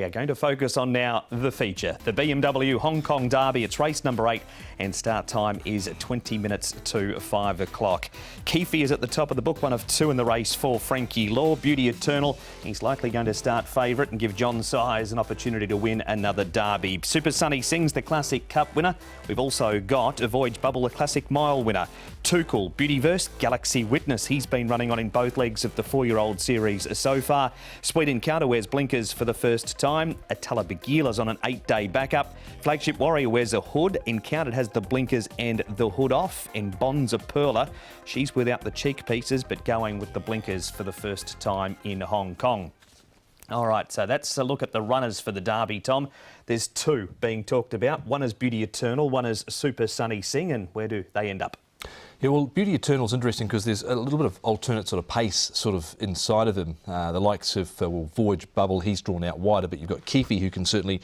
We are going to focus on now the feature, the BMW Hong Kong Derby. It's race number 8 and start time is 20 minutes to 5 o'clock. Keefe is at the top of the book, one of 2 in the race for Frankie Law. Beauty Eternal, he's likely going to start favourite and give John Size an opportunity to win another Derby. Super Sunny Sings, the Classic Cup winner. We've also got a Voyage Bubble, the Classic Mile winner. Tuchel, Beautyverse, Galaxy Witness. He's been running on in both legs of the 4-year-old series so far. Sweet Encounter wears blinkers for the first time. Atala Begila's on an 8-day backup. Flagship Warrior wears a hood. Encountered has the blinkers and the hood off. And Bonds a Perla, she's without the cheek pieces but going with the blinkers for the first time in Hong Kong. All right, so that's a look at the runners for the Derby, Tom. There's 2 being talked about. One is Beauty Eternal, one is Super Sunny Sing, and where do they end up? Yeah, well, Beauty Eternal is interesting because there's a little bit of alternate sort of pace sort of inside of him. The likes of Voyage Bubble, he's drawn out wider, but you've got Keefe who can certainly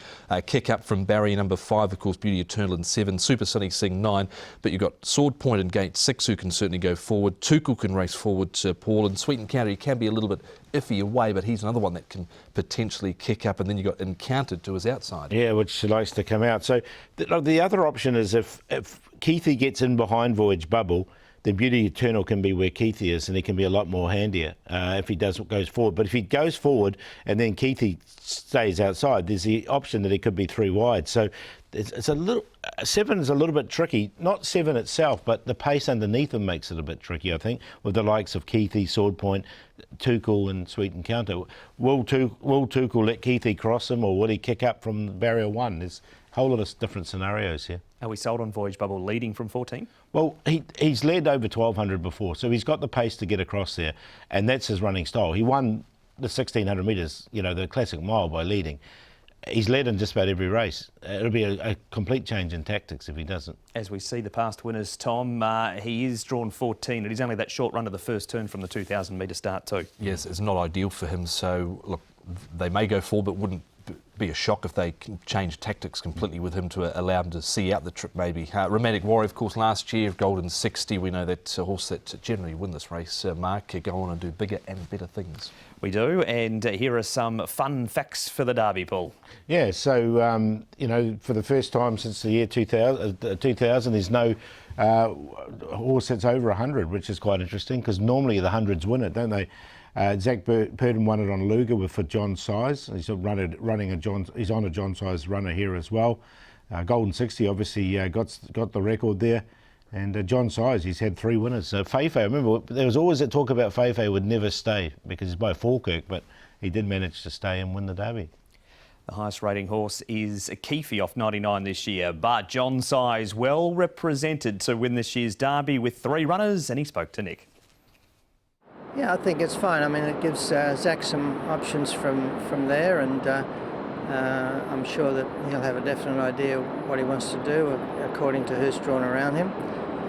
kick up from barrier number 5, of course, Beauty Eternal in 7, Super Sunny Sing 9, but you've got Sword Point and Gate 6 who can certainly go forward. Tuchel can race forward to Paul, and Sweet Encounter, he can be a little bit iffy away, but he's another one that can potentially kick up, and then you've got Encountered to his outside. Yeah, which likes to come out. So the other option is if Keefe gets in behind Voyage Bubble, then Beauty Eternal can be where Keefe is, and he can be a lot more handier if he goes forward. But if he goes forward and then Keefe stays outside, there's the option that he could be 3 wide. So it's a little 7 is a little bit tricky. Not 7 itself, but the pace underneath him makes it a bit tricky, I think, with the likes of Keefe, Sword Point, Tuchel and Sweet Encounter. Will Tuchel let Keefe cross him, or will he kick up from barrier 1? There's a whole lot of different scenarios here. Are we sold on Voyage Bubble leading from 14? Well, he's led over 1,200 before, so he's got the pace to get across there, and that's his running style. He won the 1,600 metres, you know, the Classic Mile by leading. He's led in just about every race. It'll be a complete change in tactics if he doesn't. As we see the past winners, Tom, he is drawn 14. It is only that short run to the first turn from the 2,000-metre start too. Yes, it's not ideal for him, so look, they may go forward, but wouldn't be a shock if they can change tactics completely with him to allow him to see out the trip maybe. Romantic Warrior, of course, last year, Golden 60, we know that horse that generally win this race, Mark, go on and do bigger and better things. We do, and here are some fun facts for the Derby, Paul. Yeah, so, you know, for the first time since the year 2000 there's no horse that's over 100, which is quite interesting, because normally the hundreds win it, don't they? Zach Purdon won it on Luga for John Size. He's he's on a John Size runner here as well. Golden 60 obviously got the record there. And John Size, he's had 3 winners. Feifei, I remember there was always that talk about Feifei would never stay because he's by Falkirk, but he did manage to stay and win the Derby. The highest rating horse is Keefe off 99 this year, but John Size well represented to win this year's Derby with 3 runners, and he spoke to Nick. Yeah, I think it's fine. I mean, it gives Zach some options from there, and I'm sure that he'll have a definite idea what he wants to do according to who's drawn around him.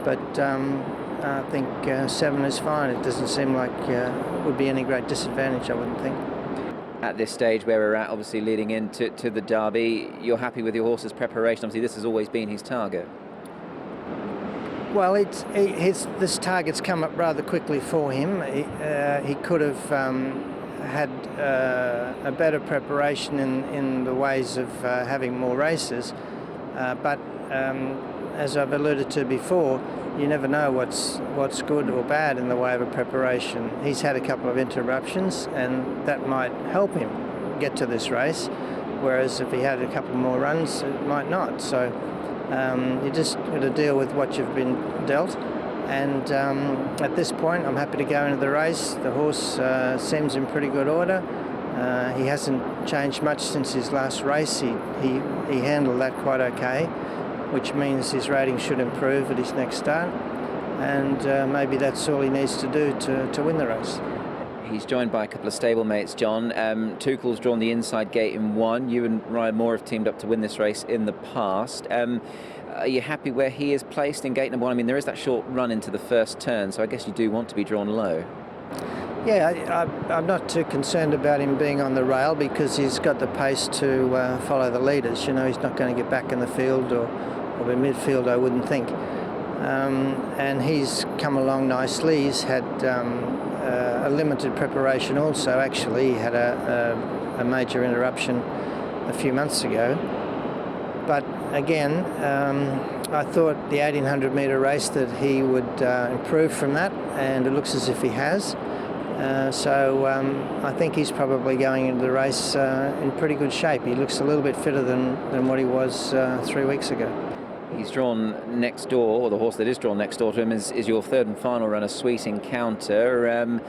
But I think 7 is fine. It doesn't seem like it would be any great disadvantage, I wouldn't think. At this stage where we're at, obviously leading into the Derby, you're happy with your horse's preparation? Obviously this has always been his target. Well, this target's come up rather quickly for him. He could have had a better preparation in the ways of having more races, but as I've alluded to before, you never know what's good or bad in the way of a preparation. He's had a couple of interruptions, and that might help him get to this race, whereas if he had a couple more runs, it might not. So you just got to deal with what you've been dealt. And at this point, I'm happy to go into the race. The horse seems in pretty good order. He hasn't changed much since his last race. He handled that quite okay, which means his rating should improve at his next start. And maybe that's all he needs to do to win the race. He's joined by a couple of stablemates, John. Tuchel's drawn the inside gate in 1. You and Ryan Moore have teamed up to win this race in the past. Are you happy where he is placed in gate number 1? I mean, there is that short run into the first turn, so I guess you do want to be drawn low. Yeah, I'm not too concerned about him being on the rail because he's got the pace to follow the leaders. You know, he's not going to get back in the field or in midfield, I wouldn't think. And he's come along nicely. He's had a limited preparation also. Actually, he had a major interruption a few months ago. But again, I thought the 1800 metre race that he would improve from that, and it looks as if he has. So I think he's probably going into the race in pretty good shape. He looks a little bit fitter than what he was 3 weeks ago. He's drawn next door, or the horse that is drawn next door to him is your third and final runner, Sweet Encounter.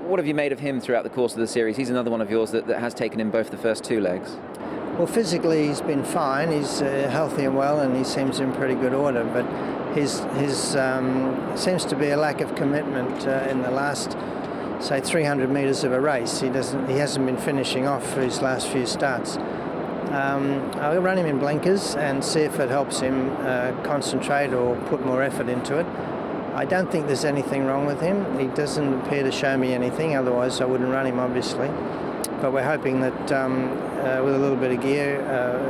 What have you made of him throughout the course of the series? He's another one of yours that has taken in both the first two legs. Well, physically he's been fine. He's healthy and well, and he seems in pretty good order. But his seems to be a lack of commitment in the last, say, 300 metres of a race. He hasn't been finishing off for his last few starts. I'll run him in blinkers and see if it helps him concentrate or put more effort into it. I don't think there's anything wrong with him. He doesn't appear to show me anything, otherwise I wouldn't run him, obviously. But we're hoping that with a little bit of gear,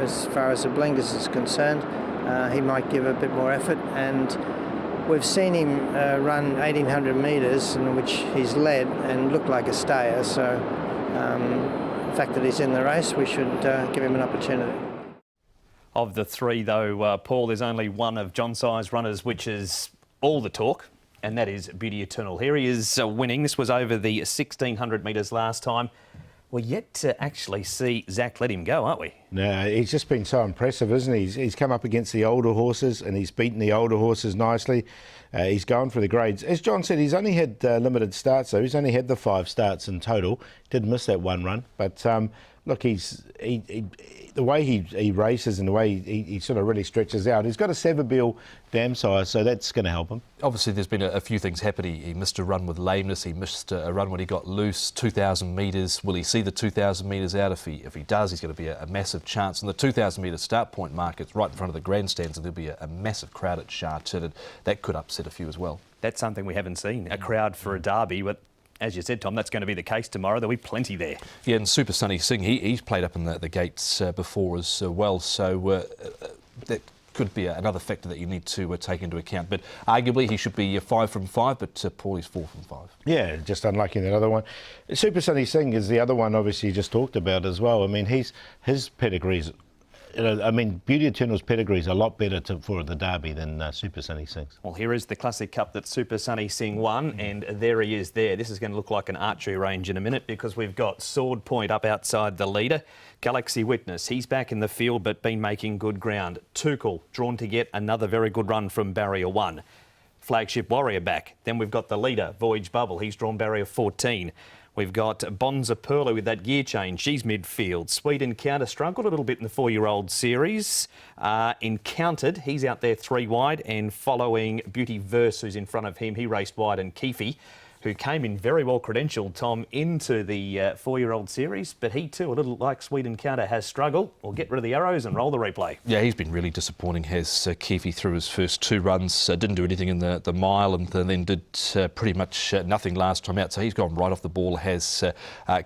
as far as the blinkers is concerned, he might give a bit more effort. And we've seen him run 1800 metres in which he's led and looked like a stayer. So the fact that he's in the race, we should give him an opportunity. Of the three, though, Paul, there's only one of John Si's runners which is all the talk, and that is Beauty Eternal. Here he is winning. This was over the 1600 metres last time. We're yet to actually see Zach let him go, aren't we? No, he's just been so impressive, isn't he? He's come up against the older horses and he's beaten the older horses nicely. He's going for the grades. As John said, he's only had limited starts, so he's only had the 5 starts in total. Did miss that one run, but look, the way he races and the way he sort of really stretches out. He's got a Savabeel dam size, so that's going to help him. Obviously, there's been a few things happening. He missed a run with lameness. He missed a run when he got loose. 2,000 metres. Will he see the 2,000 metres out? If he does, he's going to be a massive chance. And the 2,000 metre start point mark, it's right in front of the grandstands, and there'll be a massive crowd at Sha Tin, and that could upset a few as well. That's something we haven't seen, a crowd for a derby, but as you said, Tom, that's going to be the case tomorrow. There'll be plenty there. Yeah, and Super Sunny Singh, he's played up in the gates before as well, so that could be another factor that you need to take into account. But arguably he should be 5 from 5, but Paulie's 4 from 5. Yeah, just unlucky in that other one. Super Sunny Singh is the other one, obviously, you just talked about as well. I mean, his pedigree's, Beauty Eternal's pedigree is a lot better for the derby than Super Sunny Singh's. Well, here is the Classic Cup that Super Sunny Singh won, and there he is there. This is going to look like an archery range in a minute because we've got Sword Point up outside the leader. Galaxy Witness, he's back in the field but been making good ground. Tuchel drawn to get another very good run from barrier 1. Flagship Warrior back. Then we've got the leader, Voyage Bubble. He's drawn barrier 14. We've got Bonza Perla with that gear change. She's midfield. Sweet Encounter struggled a little bit in the 4-year-old series. Encountered, he's out there 3 wide, and following Beauty Verse, who's in front of him. He raced wide, and Keefe, who came in very well credentialed, Tom, into the 4-year-old series, but he too, a little like Sweet Encounter, has struggled. We'll get rid of the arrows and roll the replay. Yeah, he's been really disappointing, has Keefe, through his first 2 runs. Didn't do anything in the mile, and then did pretty much nothing last time out, so he's gone right off the ball, has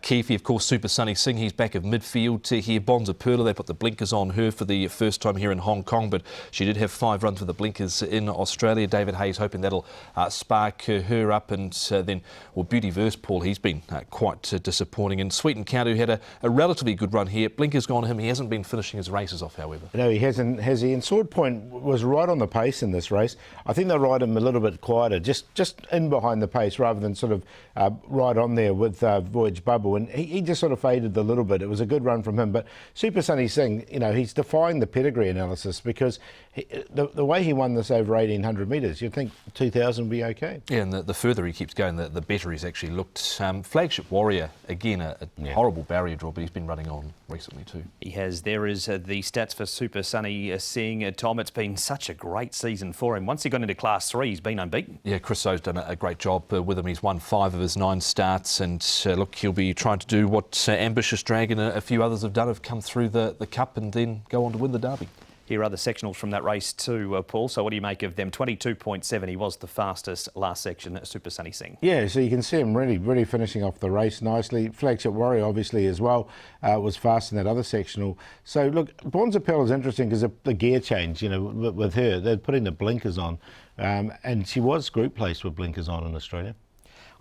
Keefe. Of course, Super Sunny Singh, he's back of midfield here. Bonza Perla, they put the blinkers on her for the first time here in Hong Kong, but she did have 5 runs with the blinkers in Australia. David Hayes hoping that'll spark her up, and then, well, Beauty Verse, Paul, he's been quite disappointing. And Sweet Encounter, who had a relatively good run here. Blinker's gone to him. He hasn't been finishing his races off, however. No, he hasn't, has he? And Sword Point was right on the pace in this race. I think they'll ride him a little bit quieter, just in behind the pace rather than sort of right on there with Voyage Bubble. And he just sort of faded a little bit. It was a good run from him. But Super Sunny Singh, he's defying the pedigree analysis because the way he won this over 1800 metres, you'd think 2000 would be okay. Yeah, and the further he keeps going, the better he's actually looked. Flagship Warrior, again, a horrible barrier draw, but he's been running on recently too. He has. There is the stats for Super Sunny Singh. Tom, it's been such a great season for him. Once he got into Class 3, he's been unbeaten. Yeah, Chris So's done a great job with him. He's won 5 of his 9 starts, and look, he'll be trying to do what Ambitious Dragon and a few others have done, have come through the Cup and then go on to win the Derby. Here are the sectionals from that race too, Paul. So what do you make of them? 22.7, he was the fastest last section at Super Sunny Singh. Yeah, so you can see him really finishing off the race nicely. Flagship Warrior, obviously, as well, was fast in that other sectional. So, look, Bonza Perla is interesting because the gear change, with her, they're putting the blinkers on. And she was group placed with blinkers on in Australia.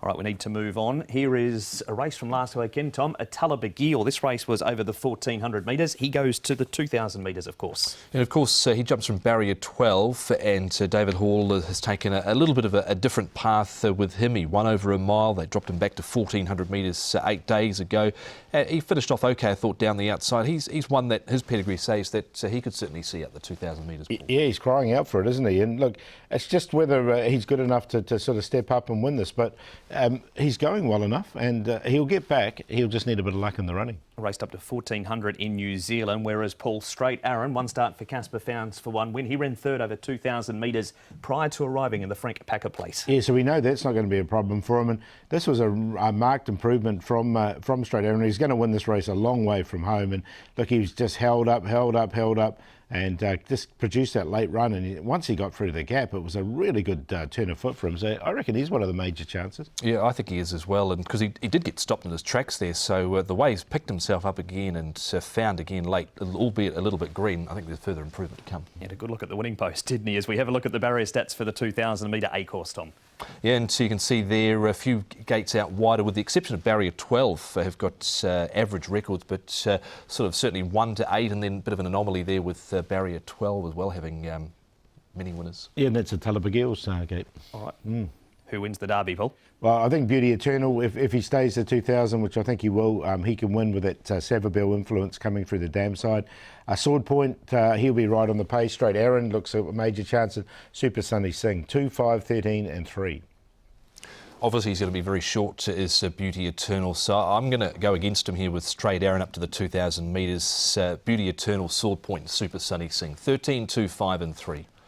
All right, we need to move on. Here is a race from last weekend, Tom. Atala Bagil. This race was over the 1,400 metres. He goes to the 2,000 metres, of course. And of course, he jumps from barrier 12, and David Hall has taken a little bit of a different path with him. He won over a mile. They dropped him back to 1,400 metres 8 days ago. He finished off okay, I thought, down the outside. He's one that his pedigree says that he could certainly see up the 2,000 metres. Yeah, he's crying out for it, isn't he? And look, it's just whether he's good enough to sort of step up and win this. But he's going well enough, and he'll get back. He'll just need a bit of luck in the running. Raced up to 1,400 in New Zealand, whereas Paul Straight Aaron, one start for Casper Founds for one win. He ran third over 2,000 metres prior to arriving in the Frank Packer place. Yeah, so we know that's not going to be a problem for him. And this was a marked improvement from Straight Aaron. He's going to win this race a long way from home. And look, he was just held up, and just produced that late run. And once he got through the gap, it was a really good turn of foot for him. So I reckon he's one of the major chances. Yeah, I think he is as well. And because he did get stopped in his tracks there, so the way he's picked himself up again and found again late, albeit a little bit green, I think there's further improvement to come. He had a good look at the winning post, didn't he, as we have a look at the barrier stats for the 2,000 metre A course, Tom. Yeah, and so you can see there a few gates out wider, with the exception of barrier 12, have got average records, but sort of certainly 1 to 8, and then a bit of an anomaly there with barrier 12 as well, having many winners. Yeah, and that's a Talabagil's gate. All right. Who wins the Derby, Paul? Well, I think Beauty Eternal, if he stays at 2,000, which I think he will, he can win with that Savabell influence coming through the dam side. Sword Point, he'll be right on the pace. Straight Aaron looks a major chance. And Super Sunny Singh, 2, 5, 13 and 3. Obviously, he's going to be very short, is Beauty Eternal. So I'm going to go against him here with Straight Aaron up to the 2,000 metres. Beauty Eternal, Sword Point, Super Sunny Singh, 13, 2, 5 and 3.